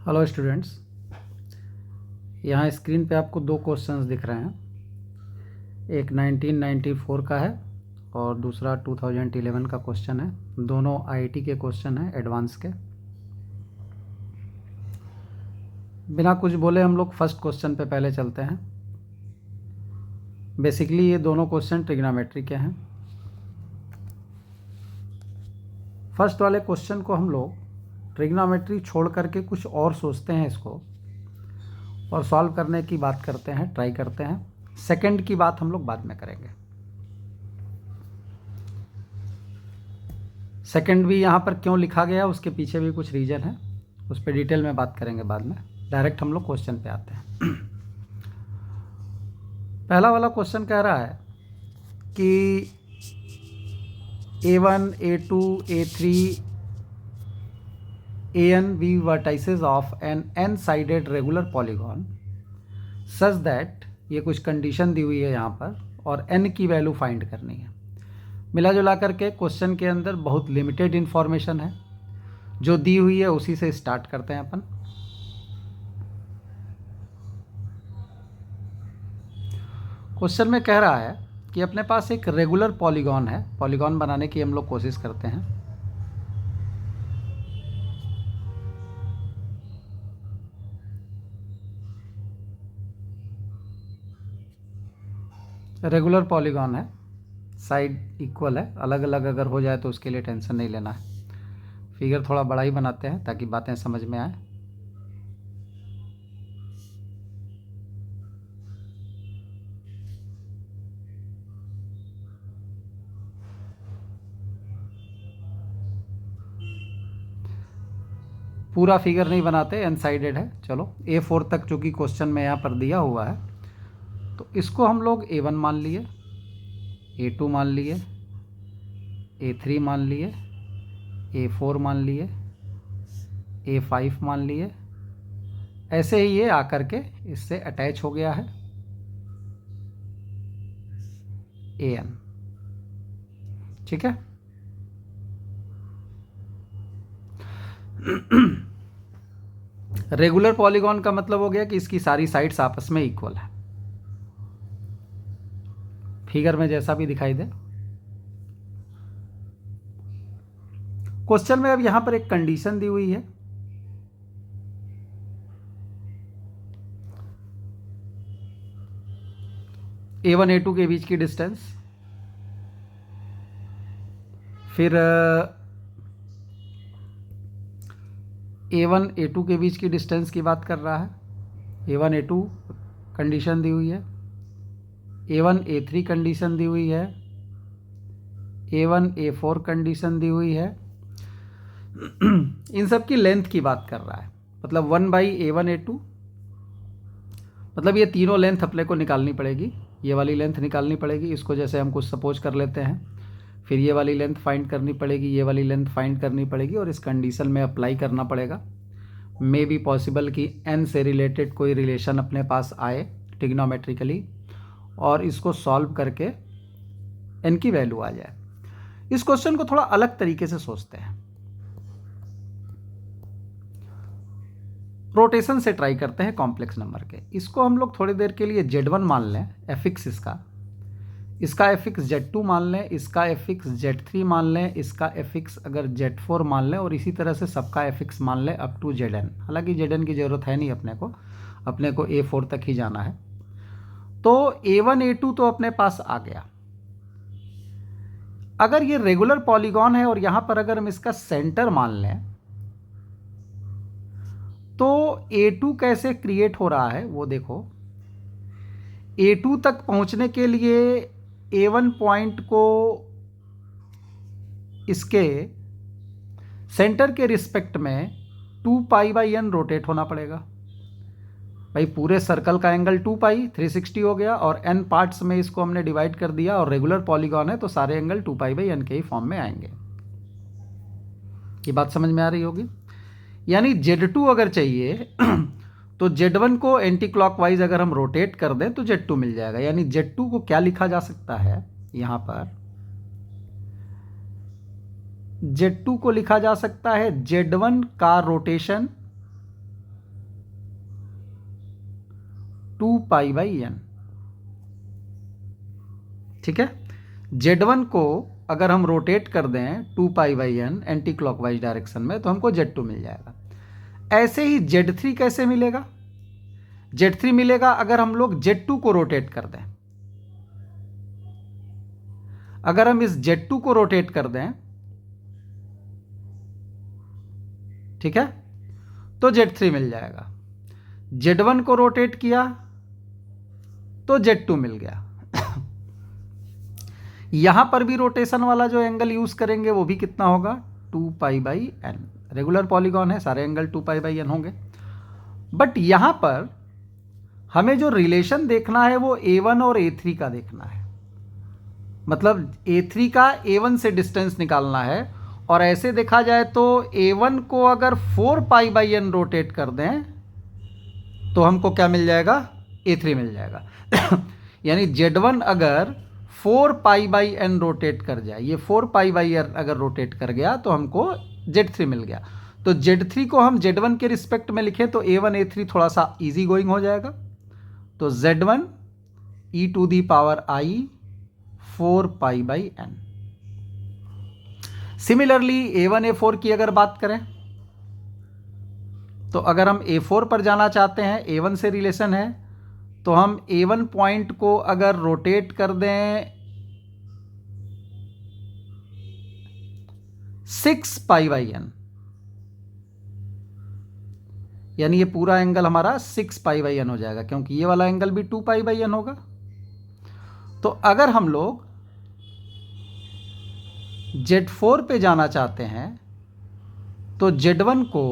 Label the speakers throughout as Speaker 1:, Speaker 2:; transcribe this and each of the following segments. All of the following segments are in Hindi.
Speaker 1: हेलो स्टूडेंट्स, यहाँ स्क्रीन पे आपको दो क्वेश्चंस दिख रहे हैं। एक 1994 का है और दूसरा 2011 का क्वेश्चन है। दोनों आईआईटी के क्वेश्चन हैं, एडवांस के। बिना कुछ बोले हम लोग फर्स्ट क्वेश्चन पे पहले चलते हैं। बेसिकली ये दोनों क्वेश्चन ट्रिग्नोमेट्री के हैं। फर्स्ट वाले क्वेश्चन को हम लोग ट्रिग्नोमेट्री छोड़ करके कुछ और सोचते हैं इसको, और सॉल्व करने की बात करते हैं, ट्राई करते हैं। सेकंड की बात हम लोग बाद में करेंगे। सेकंड भी यहाँ पर क्यों लिखा गया, उसके पीछे भी कुछ रीज़न है, उस पर डिटेल में बात करेंगे बाद में। डायरेक्ट हम लोग क्वेश्चन पे आते हैं। पहला वाला क्वेश्चन कह रहा है कि A1, A2, A3, AN be vertices of an n-sided regular polygon such that, ये कुछ कंडीशन दी हुई है यहाँ पर, और n की वैल्यू फाइंड करनी है। मिला जुला करके क्वेश्चन के अंदर बहुत लिमिटेड इन्फॉर्मेशन है, जो दी हुई है उसी से स्टार्ट करते हैं अपन। क्वेश्चन में कह रहा है कि अपने पास एक रेगुलर पॉलीगॉन है। पॉलीगॉन बनाने की हम लोग कोशिश करते हैं। रेगुलर पॉलीगॉन है, साइड इक्वल है, अलग अलग अगर हो जाए तो उसके लिए टेंशन नहीं लेना है। फिगर थोड़ा बड़ा ही बनाते हैं ताकि बातें समझ में आए। पूरा फिगर नहीं बनाते, एन साइडेड है। चलो A4 तक चूँकि क्वेश्चन में यहाँ पर दिया हुआ है, तो इसको हम लोग A1 मान लिए, A2 मान लिए, A3 मान लिए, A4 मान लिए, A5 मान लिए। ऐसे ही ये आकर के इससे अटैच हो गया है AN। ठीक है। रेगुलर पॉलीगॉन का मतलब हो गया कि इसकी सारी साइड्स आपस में इक्वल है, फिगर में जैसा भी दिखाई दे। क्वेश्चन में अब यहां पर एक कंडीशन दी हुई है, A1 A2 के बीच की डिस्टेंस, फिर A1 A2 के बीच की डिस्टेंस की बात कर रहा है। A1 A2 कंडीशन दी हुई है, A1 A3 कंडीशन दी हुई है, A1 A4 कंडीशन दी हुई है। इन सब की लेंथ की बात कर रहा है, मतलब 1/A1 A2, मतलब ये तीनों लेंथ अपने को निकालनी पड़ेगी। ये वाली लेंथ निकालनी पड़ेगी, इसको जैसे हम कुछ सपोज कर लेते हैं। फिर ये वाली लेंथ फाइंड करनी पड़ेगी, ये वाली लेंथ फाइंड करनी पड़ेगी, और इस कंडीशन में अप्लाई करना पड़ेगा। मे बी पॉसिबल कि n से रिलेटेड कोई रिलेशन अपने पास आए ट्रिग्नोमेट्रिकली, और इसको सॉल्व करके n की वैल्यू आ जाए। इस क्वेश्चन को थोड़ा अलग तरीके से सोचते हैं, रोटेशन से ट्राई करते हैं कॉम्प्लेक्स नंबर के। इसको हम लोग थोड़ी देर के लिए Z1 मान लें, एफिक्स इसका एफिक्स Z2 मान लें, इसका एफिक्स Z3 मान लें, इसका एफिक्स अगर Z4 मान लें, और इसी तरह से सबका एफिक्स मान लें अप टू Zn। हालांकि Zn की ज़रूरत है नहीं, अपने को A4 तक ही जाना है। तो A1 A2 तो अपने पास आ गया। अगर ये रेगुलर पॉलीगॉन है और यहां पर अगर हम इसका सेंटर मान लें, तो A2 कैसे क्रिएट हो रहा है वो देखो। A2 तक पहुंचने के लिए A1 पॉइंट को इसके सेंटर के रिस्पेक्ट में 2π/n रोटेट होना पड़ेगा। भाई पूरे सर्कल का एंगल 2π 360 हो गया, और n पार्ट्स में इसको हमने डिवाइड कर दिया, और रेगुलर पॉलीगॉन है तो सारे एंगल 2π/n के ही फॉर्म में आएंगे। ये बात समझ में आ रही होगी। यानी Z2 अगर चाहिए तो Z1 को एंटी क्लॉकवाइज अगर हम रोटेट कर दें तो Z2 मिल जाएगा। यानी Z2 को क्या लिखा जा सकता है, यहां पर Z2 को लिखा जा सकता है Z1 का रोटेशन 2 पाई बाई एन। ठीक है, Z1 को अगर हम रोटेट कर दें 2 pi by an anti clockwise direction में तो हमको Z2 मिल जाएगा। ऐसे ही Z3 कैसे मिलेगा? Z3 मिलेगा अगर हम लोग Z2 को रोटेट कर दें। अगर हम इस Z2 को रोटेट कर दें, ठीक है, तो Z3 मिल जाएगा। Z1 को रोटेट किया तो Z2 मिल गया। यहां पर भी रोटेशन वाला जो एंगल यूज करेंगे वो भी कितना होगा? 2 pi by n. Regular polygon है, सारे एंगल 2 पाई बाई एन होंगे। बट यहां पर हमें जो रिलेशन देखना है वो A1 और A3 का देखना है। मतलब A3 का A1 से डिस्टेंस निकालना है। और ऐसे देखा जाए तो A1 को अगर 4 पाई बाई एन रोटेट कर दें तो हमको क्या मिल जाएगा? A3 मिल जाएगा। यानी Z1 अगर 4 पाई बाई एन रोटेट कर जाए, ये 4 पाई बाई एन अगर रोटेट कर गया तो हमको Z3 मिल गया। तो Z3 को हम Z1 के रिस्पेक्ट में लिखें तो A1 A3 थोड़ा सा इजी गोइंग हो जाएगा। तो Z1 e to the power I 4 pi by n. Similarly A1 A4 की अगर बात करें तो अगर हम A4 पर जाना चाहते हैं, A1 से रिलेशन है, तो हम A1 पॉइंट को अगर रोटेट कर दें 6 पाई बाई एन, यानी ये पूरा एंगल हमारा 6 पाई बाई एन हो जाएगा, क्योंकि ये वाला एंगल भी 2 पाई बाई एन होगा। तो अगर हम लोग Z4 पे जाना चाहते हैं तो Z1 को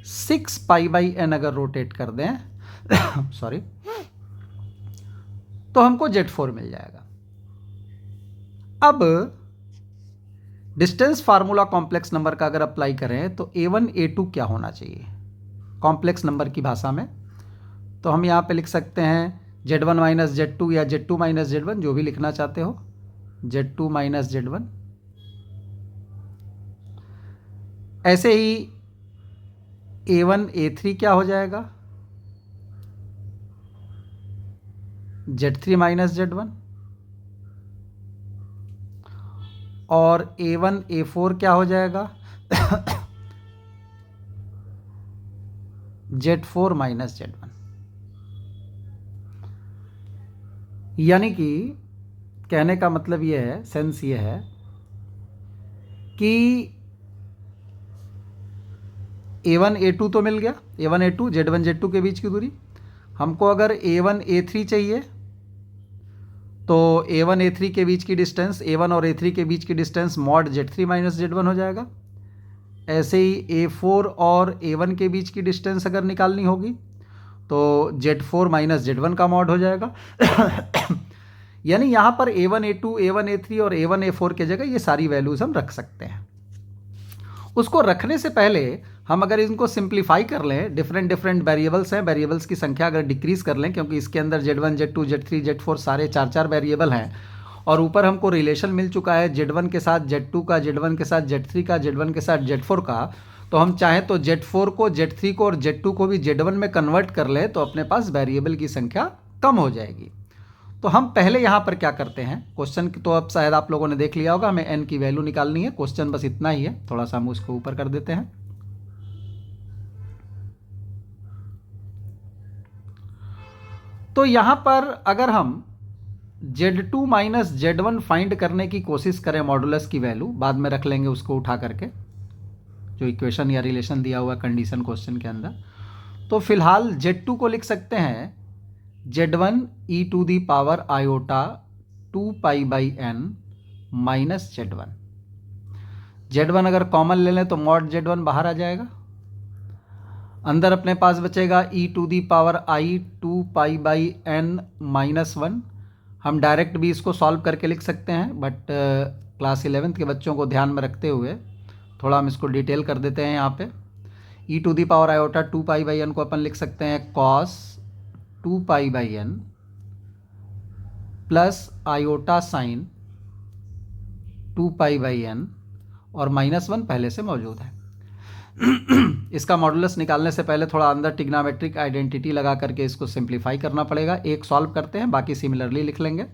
Speaker 1: 6 पाई बाई एन अगर रोटेट कर दें सॉरी, तो हमको Z4 मिल जाएगा। अब डिस्टेंस फार्मूला कॉम्प्लेक्स नंबर का अगर अप्लाई करें तो A1 A2 क्या होना चाहिए कॉम्प्लेक्स नंबर की भाषा में? तो हम यहां पे लिख सकते हैं Z1 माइनस Z2 या Z2 माइनस Z1, जो भी लिखना चाहते हो, Z2 माइनस Z1। ऐसे ही A1 A3 क्या हो जाएगा? Z3 minus Z1। और A1 A4 क्या हो जाएगा? Z4 minus Z1। यानी कि कहने का मतलब यह है, सेंस ये है कि A1 A2 तो मिल गया, A1 A2 Z1 Z2 के बीच की दूरी। हमको अगर A1 A3 चाहिए तो A1 A3 के बीच की डिस्टेंस, A1 और A3 के बीच की distance mod Z3 minus Z1 हो जाएगा। ऐसे ही A4 और A1 के बीच की डिस्टेंस अगर निकालनी होगी तो Z4 माइनस Z1 का मॉड हो जाएगा। यानी यहाँ पर A1 A2 A1 A3 और A1 A4 के जगह ये सारी वैल्यूज हम रख सकते हैं। उसको रखने से पहले हम अगर इनको सिंप्लीफाई कर लें, डिफरेंट वेरिएबल्स हैं, वेरिएबल्स की संख्या अगर डिक्रीज कर लें, क्योंकि इसके अंदर Z1 Z2 Z3 Z4 सारे 4 वेरिएबल हैं, और ऊपर हमको रिलेशन मिल चुका है Z1 के साथ Z2 का, Z1 के साथ Z3 का, Z1 के साथ Z4 का। तो हम चाहें तो Z4 को, Z3 को और Z2 को भी Z1 में कन्वर्ट कर ले तो अपने पास वेरिएबल की संख्या कम हो जाएगी। तो हम पहले यहाँ पर क्या करते हैं, क्वेश्चन तो अब शायद आप लोगों ने देख लिया होगा, हमें n की वैल्यू निकालनी है। क्वेश्चन बस इतना ही है, थोड़ा सा हम उसको ऊपर कर देते हैं। तो यहाँ पर अगर हम Z2 माइनस Z1 फाइंड करने की कोशिश करें, मॉडुलस की वैल्यू बाद में रख लेंगे उसको उठा करके, जो इक्वेशन या रिलेशन दिया हुआ कंडीशन क्वेश्चन के अंदर। तो फिलहाल Z2 को लिख सकते हैं Z1 e to the power iota 2 pi by n minus Z1। Z1 अगर कॉमन ले लें तो मॉड Z1 बाहर आ जाएगा, अंदर अपने पास बचेगा e to the power I 2 pi by n minus 1। हम डायरेक्ट भी इसको सॉल्व करके लिख सकते हैं, बट क्लास 11th के बच्चों को ध्यान में रखते हुए थोड़ा हम इसको डिटेल कर देते हैं। यहाँ पे e to the power iota 2 pi by n को अपन लिख सकते हैं cos 2 pi by n plus iota sine 2 pi by n, और माइनस 1 पहले से मौजूद है। इसका मॉडुलस निकालने से पहले थोड़ा अंदर ट्रिग्नोमेट्रिक आइडेंटिटी लगा करके इसको सिंप्लीफाई करना पड़ेगा। एक सॉल्व करते हैं, बाकी सिमिलरली लिख लेंगे।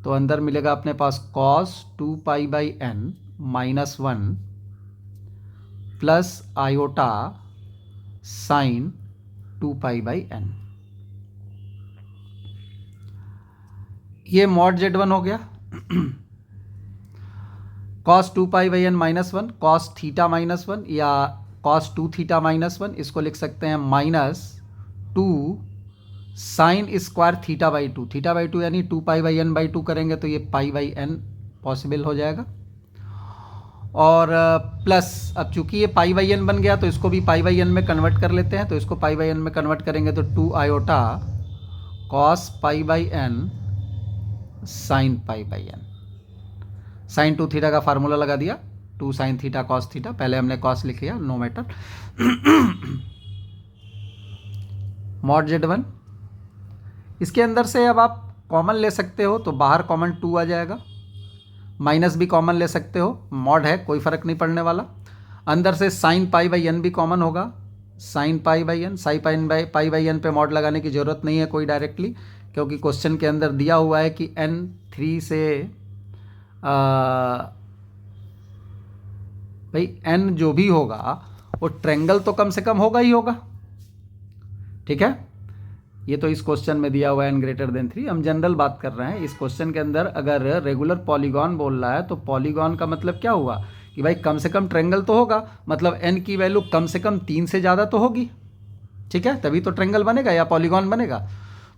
Speaker 1: तो अंदर मिलेगा अपने पास cos 2π/n -1 plus iota sign 2π/n। ये मॉड Z1 हो गया। cos 2π/n -1 cos थीटा -1 या cos 2 थीटा -1, इसको लिख सकते हैं -2 साइन स्क्वायर θ/2। θ/2 यानी 2π/n/2 करेंगे तो ये π/n पॉसिबल हो जाएगा। और प्लस अब चूंकि ये π/n बन गया तो इसको भी π/n में कन्वर्ट कर लेते हैं। तो इसको π/n में कन्वर्ट करेंगे तो 2 iota cos π/n sine π/n। Sine 2 theta का फार्मूला लगा दिया, 2 साइन थीटा cos थीटा। पहले हमने cos लिख लिया, नो मैटर। मॉड Z1, इसके अंदर से अब आप कॉमन ले सकते हो तो बाहर कॉमन 2 आ जाएगा, माइनस भी कॉमन ले सकते हो, मॉड है कोई फ़र्क नहीं पड़ने वाला। अंदर से साइन π/n भी कॉमन होगा, साइन π/n। साइन π/n पे मॉड लगाने की ज़रूरत नहीं है कोई डायरेक्टली, क्योंकि क्वेश्चन के अंदर दिया हुआ है कि n 3 से भाई n जो भी होगा वो ट्रेंगल तो कम से कम होगा ही होगा। ठीक है, ये तो इस क्वेश्चन में दिया हुआ है n > 3। हम जनरल बात कर रहे हैं। इस क्वेश्चन के अंदर अगर रेगुलर पॉलीगॉन बोल रहा है तो पॉलीगॉन का मतलब क्या हुआ कि भाई कम से कम ट्रेंगल तो होगा, मतलब n की वैल्यू कम से कम 3 से ज़्यादा तो होगी। ठीक है, तभी तो ट्रेंगल बनेगा या पॉलीगॉन बनेगा।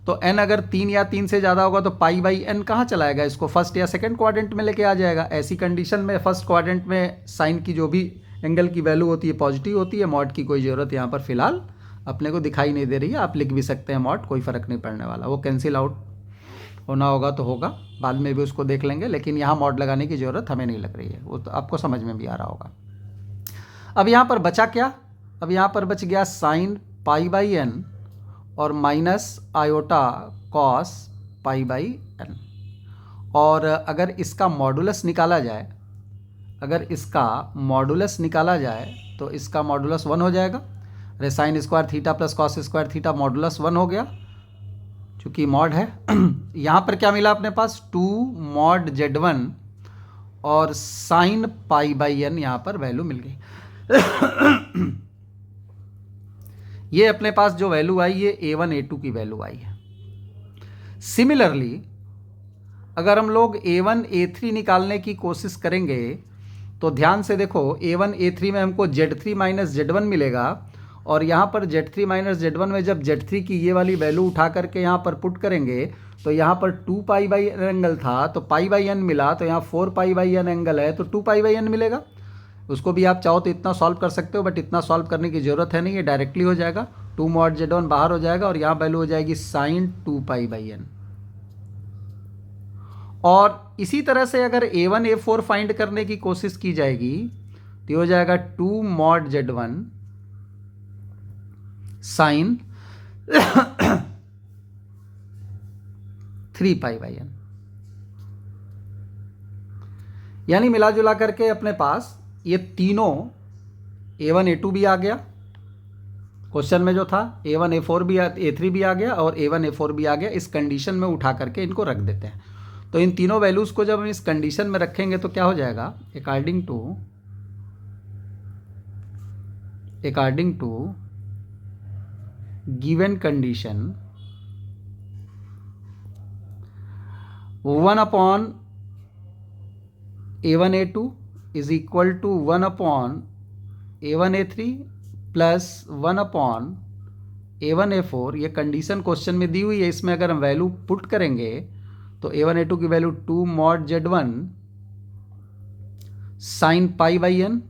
Speaker 1: तो n अगर 3 या 3 से ज़्यादा होगा तो π/n कहाँ चलाएगा, इसको फर्स्ट या सेकंड क्वाड्रेंट में लेके आ जाएगा। ऐसी कंडीशन में फर्स्ट क्वाड्रेंट में साइन की जो भी एंगल की वैल्यू होती है पॉजिटिव होती है। मॉड की कोई ज़रूरत यहाँ पर फिलहाल अपने को दिखाई नहीं दे रही है। आप लिख भी सकते हैं मॉड, कोई फ़र्क नहीं पड़ने वाला। वो कैंसिल आउट होना होगा तो होगा, बाद में भी उसको देख लेंगे, लेकिन यहाँ मॉड लगाने की ज़रूरत हमें नहीं लग रही है। वो तो आपको समझ में भी आ रहा होगा। अब यहाँ पर बचा क्या, अब यहाँ पर बच गया साइन π/n और माइनस आयोटा cos π/n। और अगर इसका मॉडुलस निकाला जाए, अगर इसका मॉडुलस निकाला जाए तो इसका मॉडुलस 1 हो जाएगा। अरे sine square theta plus cos square theta modulus 1 हो गया, चूँकि मॉड है। यहाँ पर क्या मिला अपने पास, 2 मॉड Z1 और साइन π/n यहाँ पर वैल्यू मिल गई। ये अपने पास जो वैल्यू आई ये A1 A2 की वैल्यू आई है। सिमिलरली अगर हम लोग A1 A3 निकालने की कोशिश करेंगे तो ध्यान से देखो, A1 A3 में हमको Z3 माइनस Z1 मिलेगा, और यहाँ पर Z3 माइनस Z1 में जब Z3 की ये वाली वैल्यू उठा करके यहाँ पर पुट करेंगे तो यहाँ पर 2π/n एंगल था तो π/n मिला, तो यहाँ 4π/n एंगल है तो 2π/n मिलेगा। उसको भी आप चाहो तो इतना सॉल्व कर सकते हो, बट इतना सॉल्व करने की ज़रूरत है नहीं, ये डायरेक्टली हो जाएगा। 2 मॉड Z1 बाहर हो जाएगा और यहाँ वैल्यू हो जाएगी साइन 2π/n। और इसी तरह से अगर A1 A4 फाइंड करने की कोशिश की जाएगी तो हो जाएगा 2 मॉड Z1 साइन 3π/n। यानी मिला जुला करके अपने पास ये तीनों A1 A2 भी आ गया, क्वेश्चन में जो था A1 A4 भी A3 भी आ गया और A1 A4 भी आ गया। इस कंडीशन में उठा करके इनको रख देते हैं। तो इन तीनों वैल्यूज़ को जब हम इस कंडीशन में रखेंगे तो क्या हो जाएगा, according to given condition 1/A1 A2 is equal to 1/A1 A3 plus 1/A1 A4। ये कंडीशन क्वेश्चन में दी हुई है, इसमें अगर हम वैल्यू पुट करेंगे तो A1 A2 की value 2 mod Z1 sine π/n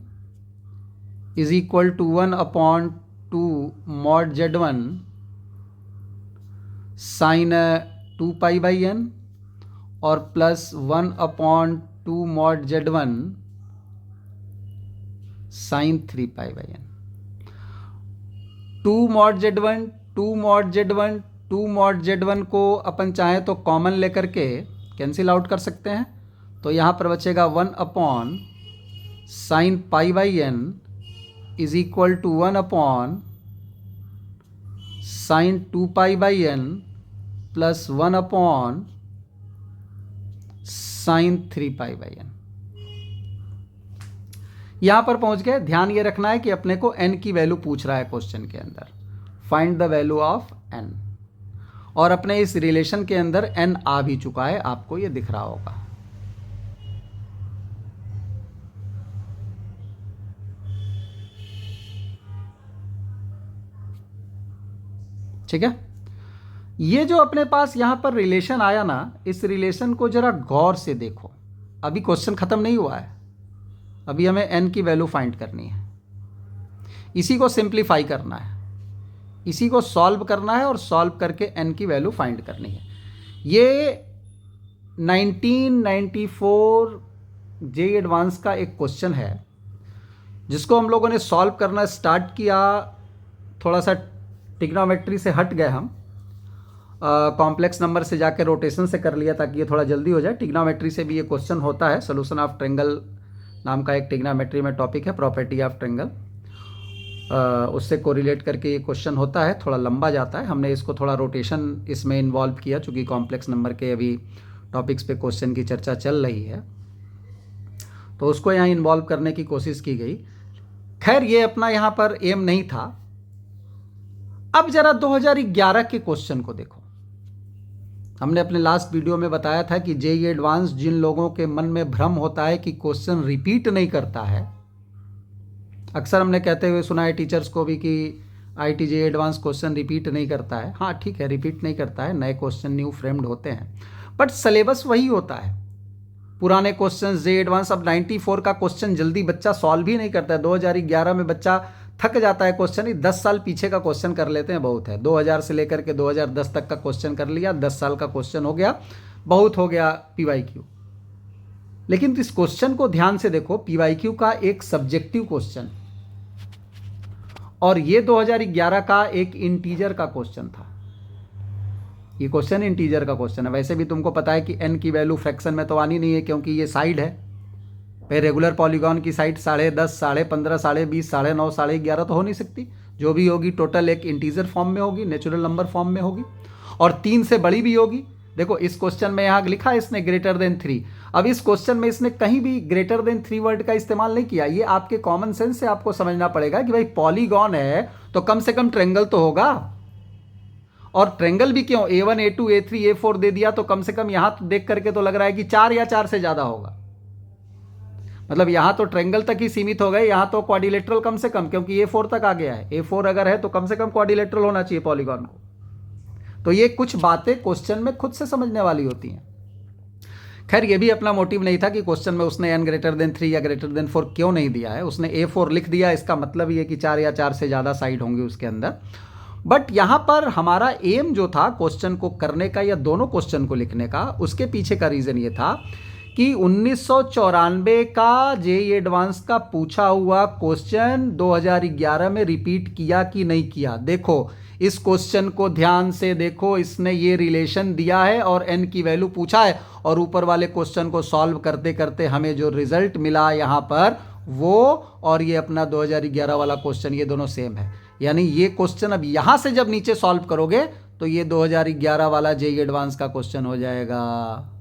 Speaker 1: is equal to 1/2 mod Z1 sine 2π/n और plus 1/2 mod Z1 sine 3π/n। 2 mod Z1 2 mod Z1 2 mod Z1 को अपन चाहें तो कॉमन लेकर के कैंसिल आउट कर सकते हैं। तो यहाँ पर बचेगा 1/sin π/n is equal to 1 upon sine 2π/n plus 1 upon sine 3π/n। यहां पर पहुंच गए। ध्यान ये रखना है कि अपने को n की वैल्यू पूछ रहा है क्वेश्चन के अंदर, find the value of n, और अपने इस रिलेशन के अंदर n आ भी चुका है, आपको ये दिख रहा होगा। ठीक है, ये जो अपने पास यहां पर रिलेशन आया ना, इस रिलेशन को जरा गौर से देखो। अभी क्वेश्चन खत्म नहीं हुआ है, अभी हमें n की वैल्यू फाइंड करनी है, इसी को सिंप्लीफाई करना है, इसी को सॉल्व करना है और सॉल्व करके n की वैल्यू फाइंड करनी है। ये 1994 जे एडवांस का एक क्वेश्चन है जिसको हम लोगों ने सॉल्व करना स्टार्ट किया, थोड़ा सा ट्रिग्नोमेट्री से हट गए हम, कॉम्प्लेक्स नंबर से जाके रोटेशन से कर लिया ताकि ये थोड़ा जल्दी हो जाए। ट्रिग्नोमेट्री से भी ये क्वेश्चन होता है, सोल्यूशन ऑफ ट्रायंगल नाम का एक ट्रिग्नोमेट्री में टॉपिक है, प्रॉपर्टी ऑफ ट्रायंगल, उससे कोरिलेट करके ये क्वेश्चन होता है, थोड़ा लंबा जाता है। हमने इसको थोड़ा रोटेशन इसमें इन्वॉल्व किया चूँकि कॉम्प्लेक्स नंबर के अभी टॉपिक्स पे क्वेश्चन की चर्चा चल रही है, तो उसको यहाँ इन्वॉल्व करने की कोशिश की गई। खैर ये अपना यहाँ पर एम नहीं था। अब जरा 2011 के क्वेश्चन को देखो। हमने अपने लास्ट वीडियो में बताया था कि जेईई एडवांस जिन लोगों के मन में भ्रम होता है कि क्वेश्चन रिपीट नहीं करता है, अक्सर हमने कहते हुए सुना है टीचर्स को भी कि IT JEE advance question repeat नहीं करता है। हाँ ठीक है, रिपीट नहीं करता है, नए क्वेश्चन न्यू फ्रेम्ड होते हैं, बट सिलेबस वही होता है। पुराने क्वेश्चन जेईई एडवांस, अब 94 का क्वेश्चन जल्दी बच्चा सॉल्व ही नहीं करता है। 2011 में बच्चा थक जाता है क्वेश्चन ही, 10 साल पीछे का क्वेश्चन कर लेते हैं, बहुत है। 2000 से लेकर के 2010 तक का क्वेश्चन कर लिया, 10 साल का क्वेश्चन हो गया, बहुत हो गया पीवाईक्यू। लेकिन इस क्वेश्चन को ध्यान से देखो, पीवाईक्यू का एक सब्जेक्टिव क्वेश्चन और ये 2011 का एक इंटीजर का क्वेश्चन था। ये क्वेश्चन इंटीजर का क्वेश्चन है। वैसे भी तुमको पता है कि n की वैल्यू फ्रैक्शन में तो आनी नहीं है क्योंकि ये साइड है। भाई रेगुलर पॉलीगॉन की साइड 10.5, 15.5, 20.5, 9.5, 11.5 तो हो नहीं सकती। जो भी होगी टोटल एक इंटीजर फॉर्म में होगी, नेचुरल नंबर फॉर्म में होगी, और 3 से बड़ी भी होगी। देखो इस क्वेश्चन में यहाँ लिखा है इसने ग्रेटर देन 3। अब इस क्वेश्चन में इसने कहीं भी ग्रेटर देन 3 वर्ड का इस्तेमाल नहीं किया। ये आपके कॉमन सेंस से आपको समझना पड़ेगा कि भाई पॉलीगॉन है तो कम से कम ट्रायंगल तो होगा, और ट्रायंगल भी क्यों, A1, A2, A3, A4 दे दिया तो कम से कम यहां तो देख करके तो लग रहा है कि 4 या 4 से ज्यादा होगा। मतलब यहां तो ट्रायंगल तक ही सीमित हो गए, यहां तो क्वाड्रिलेटरल कम से कम, क्योंकि A4 तक आ गया है। A4 अगर है तो कम से कम क्वाड्रिलेटरल होना चाहिए पॉलीगॉन को। तो ये कुछ बातें क्वेश्चन में खुद से समझने वाली होती हैं। खैर ये भी अपना मोटिव नहीं था कि क्वेश्चन में उसने n ग्रेटर देन 3 या ग्रेटर देन 4 क्यों नहीं दिया है। उसने A4 लिख दिया, इसका मतलब ये कि 4 या 4 से ज़्यादा साइड होंगी उसके अंदर। बट यहाँ पर हमारा एम जो था क्वेश्चन को करने का या दोनों क्वेश्चन को लिखने का, उसके पीछे का रीज़न ये था कि 1994 का जेईई एडवांस का पूछा हुआ क्वेश्चन 2011 में रिपीट किया कि नहीं किया। देखो इस क्वेश्चन को ध्यान से देखो, इसने ये रिलेशन दिया है और n की वैल्यू पूछा है, और ऊपर वाले क्वेश्चन को सॉल्व करते करते हमें जो रिजल्ट मिला यहाँ पर वो और ये अपना 2011 वाला क्वेश्चन, ये दोनों सेम है। यानी ये क्वेश्चन अब यहाँ से जब नीचे सॉल्व करोगे तो ये 2011 वाला जेईई एडवांस का क्वेश्चन हो जाएगा,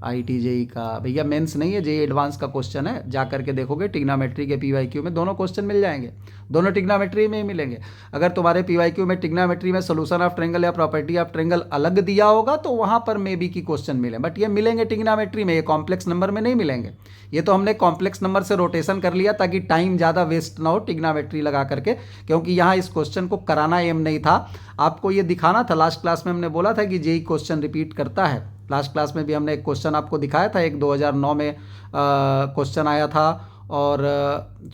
Speaker 1: आईटी जेईई का। भैया मेंस नहीं है, जेईई एडवांस का क्वेश्चन है। जा करके देखोगे ट्रिग्नोमेट्री के पीवाईक्यू में दोनों क्वेश्चन मिल जाएंगे, दोनों ट्रिग्नोमेट्री में ही मिलेंगे। अगर तुम्हारे पीवाईक्यू में ट्रिग्नोमेट्री में सोल्यूशन ऑफ ट्रायंगल या प्रॉपर्टी ऑफ ट्रायंगल अलग दिया होगा तो वहां पर मे बी की क्वेश्चन मिले, बट ये मिलेंगे ट्रिग्नोमेट्री में, ये कॉम्प्लेक्स नंबर में नहीं मिलेंगे। ये तो हमने कॉम्प्लेक्स नंबर से रोटेशन कर लिया ताकि टाइम ज़्यादा वेस्ट ना हो ट्रिग्नोमेट्री लगा करके, क्योंकि यहाँ इस क्वेश्चन को कराना एम नहीं था, आपको ये दिखाना था। लास्ट क्लास में हमने बोला था कि जेईई क्वेश्चन रिपीट करता है। लास्ट क्लास में भी हमने एक क्वेश्चन आपको दिखाया था, एक 2009 में क्वेश्चन आया था, और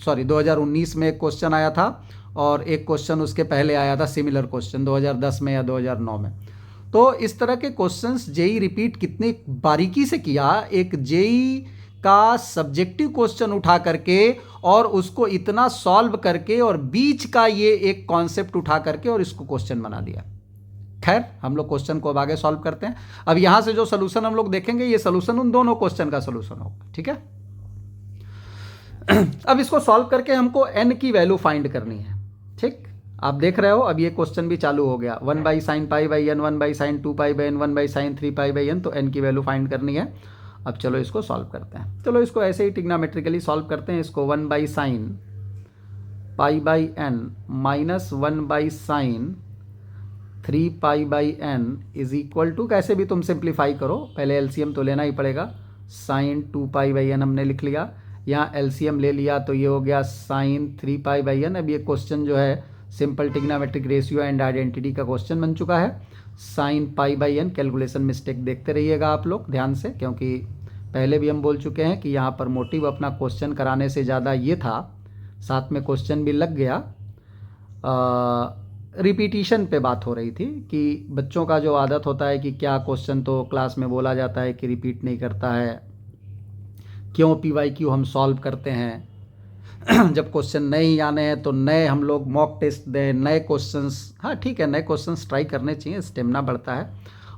Speaker 1: 2019 में एक क्वेश्चन आया था, और एक क्वेश्चन उसके पहले आया था सिमिलर क्वेश्चन 2010 में या 2009 में। तो इस तरह के क्वेश्चंस जेईई रिपीट कितनी बारीकी से किया, एक जेईई का सब्जेक्टिव क्वेश्चन उठा करके और उसको इतना सॉल्व करके और बीच का ये एक कॉन्सेप्ट उठा करके और इसको क्वेश्चन बना दिया। खैर हम लोग क्वेश्चन को अब आगे सॉल्व करते हैं। अब यहां से जो सोल्यूशन हम लोग देखेंगे, ये सोल्यूशन उन दोनों क्वेश्चन का सोल्यूशन होगा, ठीक है। अब इसको सॉल्व करके हमको n की वैल्यू फाइंड करनी है। ठीक, आप देख रहे हो अब ये क्वेश्चन भी चालू हो गया। 1 by sine pi by n, 1 by sine 2 pi by n, 1 by sine 3 pi by n, तो n की वैल्यू फाइंड करनी है। अब चलो इसको सॉल्व करते हैं। चलो इसको ऐसे ही टिग्नामेट्रिकली सॉल्व करते हैं। इसको 1 by sine pi by n minus 1 by sine 3 pi by n is equal to, कैसे भी तुम सिंप्लीफाई करो, पहले एलसीएम तो लेना ही पड़ेगा। साइन 2 पाई बाई एन हमने लिख लिया, यहाँ एलसीएम ले लिया तो ये हो गया साइन 3 पाई बाई एन। अब ये क्वेश्चन जो है simple trigonometric ratio and identity का क्वेश्चन बन चुका है। Sine pi by n, calculation mistake देखते रहिएगा आप लोग ध्यान से, क्योंकि पहले भी हम बोल चुके हैं कि यहाँ पर मोटिव अपना क्वेश्चन कराने से ज़्यादा ये था, साथ में क्वेश्चन भी लग गया। रिपीटिशन पे बात हो रही थी कि बच्चों का जो आदत होता है कि क्या क्वेश्चन तो क्लास में बोला जाता है कि रिपीट नहीं करता है, क्यों PYQ हम सॉल्व करते हैं, जब क्वेश्चन नहीं आने हैं तो नए हम लोग मॉक टेस्ट दें, नए क्वेश्चंस। हाँ ठीक है, नए क्वेश्चंस ट्राई करने चाहिए, स्टेमिना बढ़ता है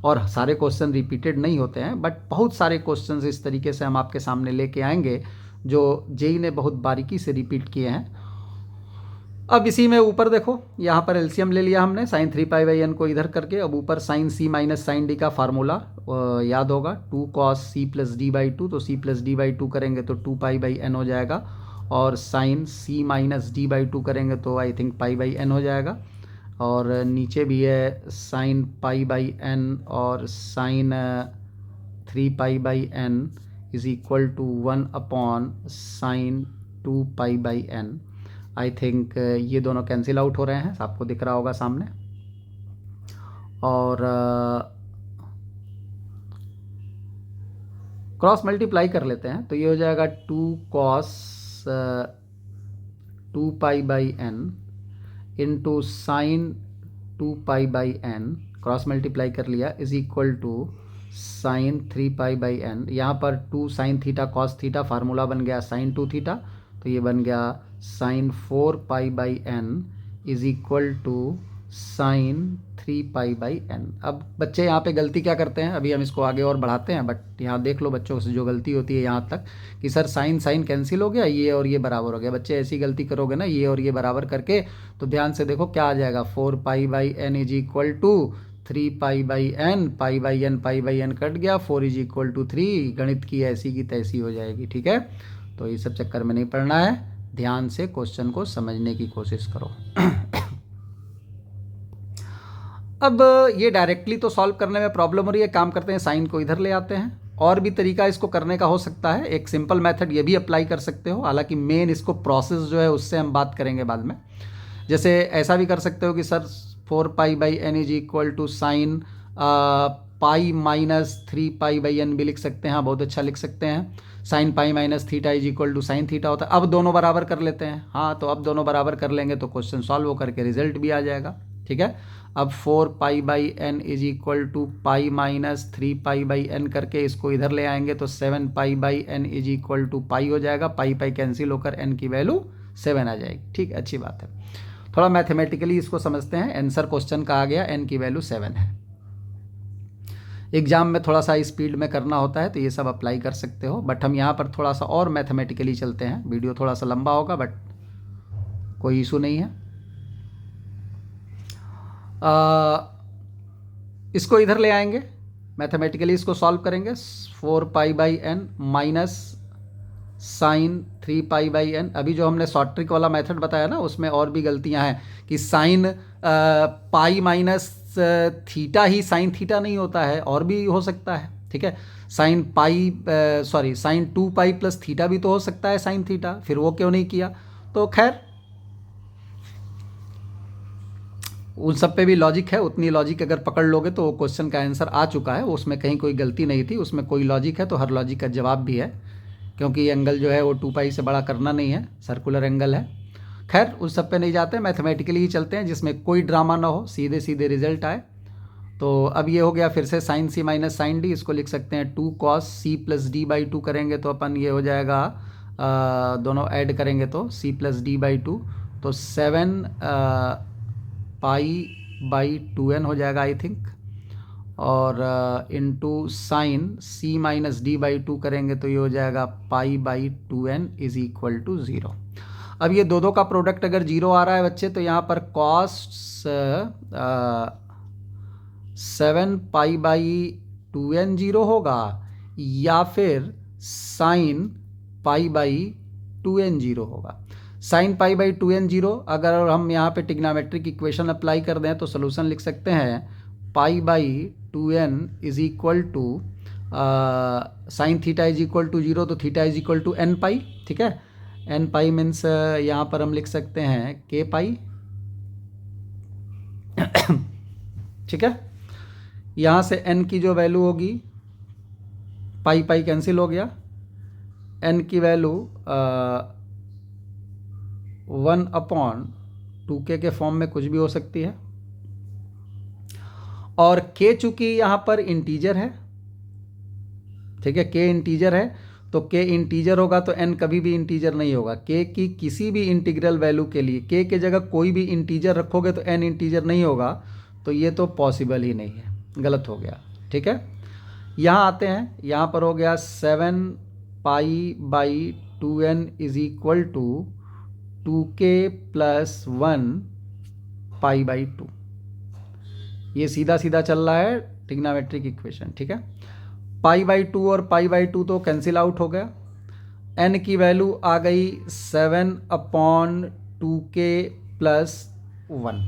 Speaker 1: और सारे क्वेश्चन रिपीटेड नहीं होते हैं, बट बहुत सारे क्वेश्चंस इस तरीके से हम आपके सामने लेके आएंगे जो जेई ने बहुत बारीकी से रिपीट किए हैं। अब इसी में ऊपर देखो, यहाँ पर एलसीएम ले लिया हमने साइन 3 पाई बाई एन को इधर करके। अब ऊपर sine C minus sine D का फार्मूला याद होगा, 2 cos C plus D by 2, तो सी प्लस डी बाई 2 करेंगे तो 2 पाई बाई एन हो जाएगा, और sine C minus D by 2 करेंगे तो I think pi by n हो जाएगा। और नीचे भी है साइन पाई बाई एन और sine 3 pi by n is equal to 1 upon sine 2 pi by n. I think ये दोनों कैंसिल आउट हो रहे हैं, आपको दिख रहा होगा सामने। और क्रॉस मल्टीप्लाई कर लेते हैं तो ये हो जाएगा 2 cos 2 pi by n into sine 2 pi by n, cross multiply कर लिया, is equal to sine 3 pi by n. यहाँ पर 2 sine theta cos theta, formula बन गया साइन 2 थीटा, तो ये बन गया sine 4 pi by n is equal to sine 3 pi by n. अब बच्चे यहाँ पे गलती क्या करते हैं, अभी हम इसको आगे और बढ़ाते हैं, बट यहाँ देख लो बच्चों से जो गलती होती है यहाँ तक कि सर साइन साइन कैंसिल हो गया, ये और ये बराबर हो गया। बच्चे ऐसी गलती करोगे ना, ये और ये बराबर करके, तो ध्यान से देखो क्या आ जाएगा, 4 pi by n is equal to 3 pi by n, pi by n cut गया, 4 इज इक्वल टू 3, गणित की ऐसी की तैसी हो जाएगी। ठीक है, तो ये सब चक्कर में नहीं पड़ना है, ध्यान से क्वेश्चन को समझने की कोशिश करो। अब ये डायरेक्टली तो सॉल्व करने में प्रॉब्लम हो रही है, काम करते हैं साइन को इधर ले आते हैं। और भी तरीका इसको करने का हो सकता है, एक सिंपल मेथड ये भी अप्लाई कर सकते हो, हालांकि मेन इसको प्रोसेस जो है उससे हम बात करेंगे बाद में। जैसे ऐसा भी कर सकते हो कि sir 4 pi by n is equal to sine pi minus 3 pi by n भी लिख सकते हैं। हाँ, बहुत अच्छा लिख सकते हैं। Sine pi minus theta is equal to sine theta होता है। अब दोनों बराबर कर लेते हैं। हाँ, तो अब दोनों बराबर कर लेंगे तो क्वेश्चन सॉल्व होकर के रिजल्ट भी आ जाएगा। ठीक है, अब 4 pi by n is equal to pi minus 3 pi by n करके इसको इधर ले आएंगे तो 7 pi by n is equal to pi हो जाएगा। पाई पाई कैंसिल होकर एन की वैल्यू 7 आ जाएगी। ठीक, अच्छी बात है। थोड़ा मैथमेटिकली इसको समझते हैं। आंसर क्वेश्चन का आ गया, एन की वैल्यू 7 है। एग्जाम में थोड़ा सा स्पीड में करना होता है तो ये सब अप्लाई कर सकते हो, बट हम यहाँ पर थोड़ा सा और मैथमेटिकली चलते हैं। वीडियो थोड़ा सा लंबा होगा बट कोई इशू नहीं है। इसको इधर ले आएंगे, मैथमेटिकली इसको सॉल्व करेंगे। 4 pi by n minus sine 3 pi by n. अभी जो हमने शॉर्ट ट्रिक वाला मेथड बताया ना, उसमें और भी गलतियां हैं कि साइन पाई माइनस थीटा ही साइन थीटा नहीं होता है, और भी हो सकता है। ठीक है, sine pi sine 2 pi plus theta भी तो हो सकता है साइन थीटा, फिर वो क्यों नहीं किया। तो खैर उन सब पे भी लॉजिक है, उतनी लॉजिक अगर पकड़ लोगे तो वो क्वेश्चन का आंसर आ चुका है, उसमें कहीं कोई गलती नहीं थी, उसमें कोई लॉजिक है तो हर लॉजिक का जवाब भी है, क्योंकि एंगल जो है वो 2 पाई से बड़ा करना नहीं है, सर्कुलर एंगल है। खैर उस सब पे नहीं जाते, मैथमेटिकली ही चलते हैं जिसमें कोई ड्रामा ना हो, सीधे सीधे रिजल्ट आए। तो अब ये हो गया फिर से sine C minus sine D, इसको लिख सकते हैं 2 cos C plus D by 2 करेंगे तो अपन ये हो जाएगा, दोनों ऐड करेंगे तो सी प्लस डी बाई 2, तो 7 पाई बाई 2n हो जाएगा आई थिंक। और into sine c minus D by two करेंगे तो ये हो जाएगा pi by 2n is equal to 0। अब ये दो का प्रोडक्ट अगर 0 आ रहा है बच्चे तो यहाँ पर कॉस 7 पाई बाई 2n 0 होगा या फिर साइन पाई बाई 2n 0 होगा। साइन पाई बाई 2n 0 अगर हम यहाँ पे टिग्नामेट्रिक इक्वेशन अप्लाई कर दें तो सोल्यूशन लिख सकते हैं pi by 2n is equal to sine theta is equal to 0 तो theta is equal to n pi. ठीक है, n पाई मीन्स यहाँ पर हम लिख सकते हैं k पाई। ठीक है, यहाँ से n की जो वैल्यू होगी पाई पाई कैंसिल हो गया, n की वैल्यू 1/2k के फॉर्म में कुछ भी हो सकती है। और k चूंकि यहाँ पर इंटीजर है, ठीक है, k इंटीजर है तो k इंटीजर होगा तो n कभी भी इंटीजर नहीं होगा। k की किसी भी इंटीग्रल वैल्यू के लिए k के जगह कोई भी इंटीजर रखोगे तो n इंटीजर नहीं होगा, तो ये तो पॉसिबल ही नहीं है, गलत हो गया। ठीक है, यहाँ आते हैं, यहाँ पर हो गया 7 pi by 2n is equal to 2k plus 1 pi by 2। ये सीधा सीधा चल रहा है ट्रिग्नोमेट्रिक इक्वेशन। ठीक है, पाई बाई 2 और पाई बाई 2 तो कैंसिल आउट हो गया, n की वैल्यू आ गई 7/2k प्लस 1।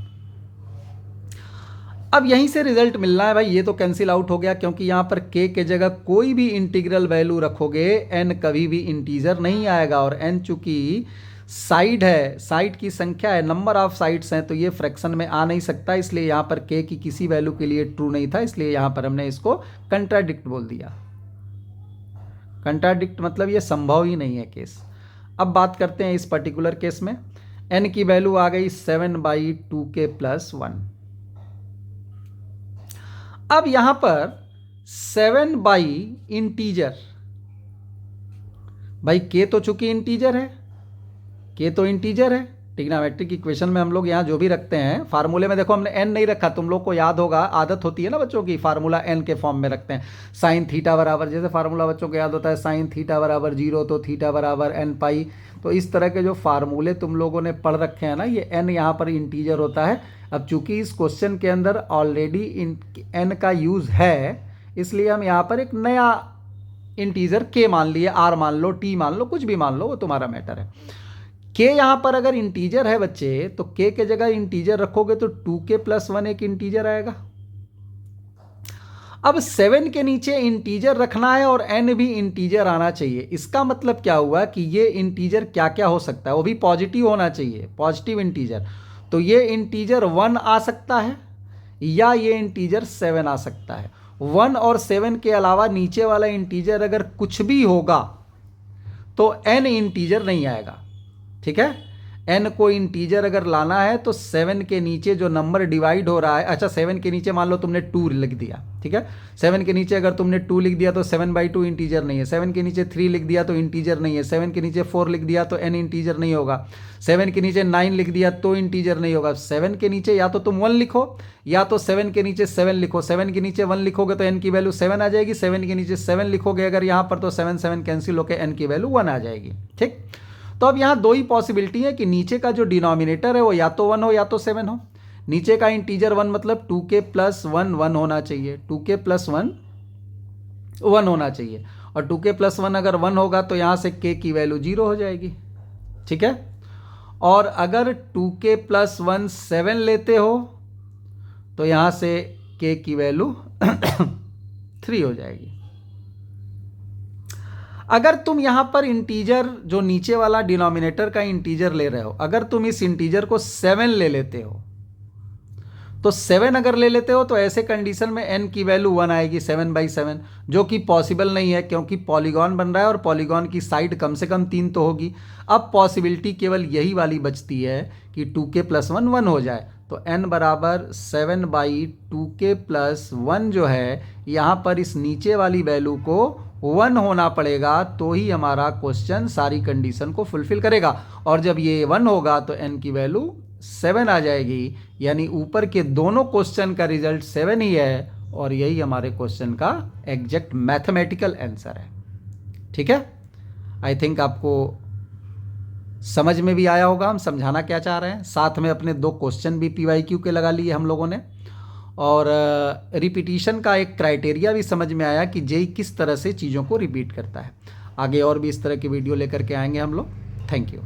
Speaker 1: अब यहीं से रिजल्ट मिलना है भाई, ये तो कैंसिल आउट हो गया क्योंकि यहाँ पर k के जगह कोई भी इंटीग्रल वैल्यू रखोगे n कभी भी इंटीजर नहीं आएगा। और n चूंकि साइड है, साइड की संख्या है, नंबर ऑफ साइड्स हैं, तो ये फ्रैक्शन में आ नहीं सकता, इसलिए यहाँ पर k की किसी वैल्यू के लिए ट्रू नहीं था, इसलिए यहाँ पर हमने इसको कंट्राडिक्ट बोल दिया। कंट्राडिक्ट मतलब ये संभव ही नहीं है केस। अब बात करते हैं इस पर्टिकुलर केस में, n की वैल्यू आ गई 7/2k प्लस 1। अब यहां पर 7 बाई इंटीजर, भाई k तो चूंकि इंटीजर है, k तो इंटीजर है, ट्रिग्नोमेट्रिक इक्वेशन में हम लोग यहाँ जो भी रखते हैं, फार्मूले में देखो हमने n नहीं रखा, तुम लोग को याद होगा, आदत होती है ना बच्चों की, फार्मूला n के फॉर्म में रखते हैं। साइन थीटा बराबर, जैसे फार्मूला बच्चों को याद होता है साइन थीटा बराबर 0 तो थीटा बराबर n पाई, तो इस तरह के जो फार्मूले तुम लोगों ने पढ़ रखे हैं ना, ये n यहाँ पर इंटीजर होता है। अब चूंकि इस क्वेश्चन के अंदर ऑलरेडी n का यूज है, इसलिए हम यहाँ पर एक नया इंटीजर k मान लिए, r मान लो, t मान लो, कुछ भी मान लो, वो तुम्हारा मैटर है। k यहाँ पर अगर इंटीजर है बच्चे, तो k के जगह इंटीजर रखोगे तो 2k प्लस 1 एक इंटीजर आएगा। अब 7 के नीचे इंटीजर रखना है और n भी इंटीजर आना चाहिए। इसका मतलब क्या हुआ कि ये इंटीजर क्या क्या हो सकता है, वो भी पॉजिटिव होना चाहिए, पॉजिटिव इंटीजर। तो ये इंटीजर 1 आ सकता है या ये इंटीजर 7 आ सकता है। 1 और 7 के अलावा नीचे वाला इंटीजर अगर कुछ भी होगा तो n इंटीजर नहीं आएगा। ठीक है, n को इंटीजर अगर लाना है तो 7 के नीचे जो नंबर डिवाइड हो रहा है, अच्छा 7 के नीचे मान लो तुमने 2 लिख दिया, ठीक है, 7 के नीचे अगर तुमने 2 लिख दिया तो 7/2 इंटीजर नहीं है, 7 के नीचे 3 लिख दिया तो इंटीजर नहीं है, 7 के नीचे 4 लिख दिया तो n इंटीजर नहीं होगा, 7 के नीचे 9 लिख दिया तो इंटीजर नहीं होगा। 7 के नीचे या तो तुम 1 लिखो या तो 7 के नीचे 7 लिखो, 7 के नीचे 1 लिखोगे तो n की वैल्यू 7 आ जाएगी, 7 के नीचे 7 लिखोगे अगर यहाँ पर तो 7 7 कैंसिल होकर n की वैल्यू 1 आ जाएगी। ठीक, तो अब यहाँ दो ही पॉसिबिलिटी है कि नीचे का जो डिनोमिनेटर है वो या तो 1 हो या तो 7 हो। नीचे का इंटीजर 1 मतलब 2k प्लस 1 1 होना चाहिए, 2k प्लस 1 1 होना चाहिए, और 2k प्लस 1 अगर 1 होगा तो यहाँ से k की वैल्यू 0 हो जाएगी। ठीक है, और अगर 2k प्लस 1 7 लेते हो तो यहाँ से k की वैल्यू 3 हो जाएगी। अगर तुम यहां पर इंटीजर जो नीचे वाला डिनोमिनेटर का इंटीजर ले रहे हो, अगर तुम इस इंटीजर को 7 ले लेते हो तो 7 अगर ले लेते हो तो ऐसे कंडीशन में n की वैल्यू 1 आएगी 7/7, जो कि पॉसिबल नहीं है क्योंकि पॉलीगॉन बन रहा है और पॉलीगॉन की साइड कम से कम 3 तो होगी। अब पॉसिबिलिटी केवल यही वाली बचती है कि 2k प्लस 1 1 हो जाए, तो n बराबर 7/2k प्लस 1 जो है, यहाँ पर इस नीचे वाली वैल्यू को 1 होना पड़ेगा, तो ही हमारा क्वेश्चन सारी कंडीशन को फुलफिल करेगा। और जब ये 1 होगा तो n की वैल्यू 7 आ जाएगी, यानी ऊपर के दोनों क्वेश्चन का रिजल्ट 7 ही है और यही हमारे क्वेश्चन का एग्जैक्ट मैथमेटिकल आंसर है। ठीक है, आई थिंक आपको समझ में भी आया होगा हम समझाना क्या चाह रहे हैं। साथ में अपने 2 क्वेश्चन भी PYQ के लगा लिए हम लोगों ने, और रिपीटिशन का एक क्राइटेरिया भी समझ में आया कि जेई किस तरह से चीज़ों को रिपीट करता है। आगे और भी इस तरह की वीडियो लेकर के आएंगे हम लोग। Thank you.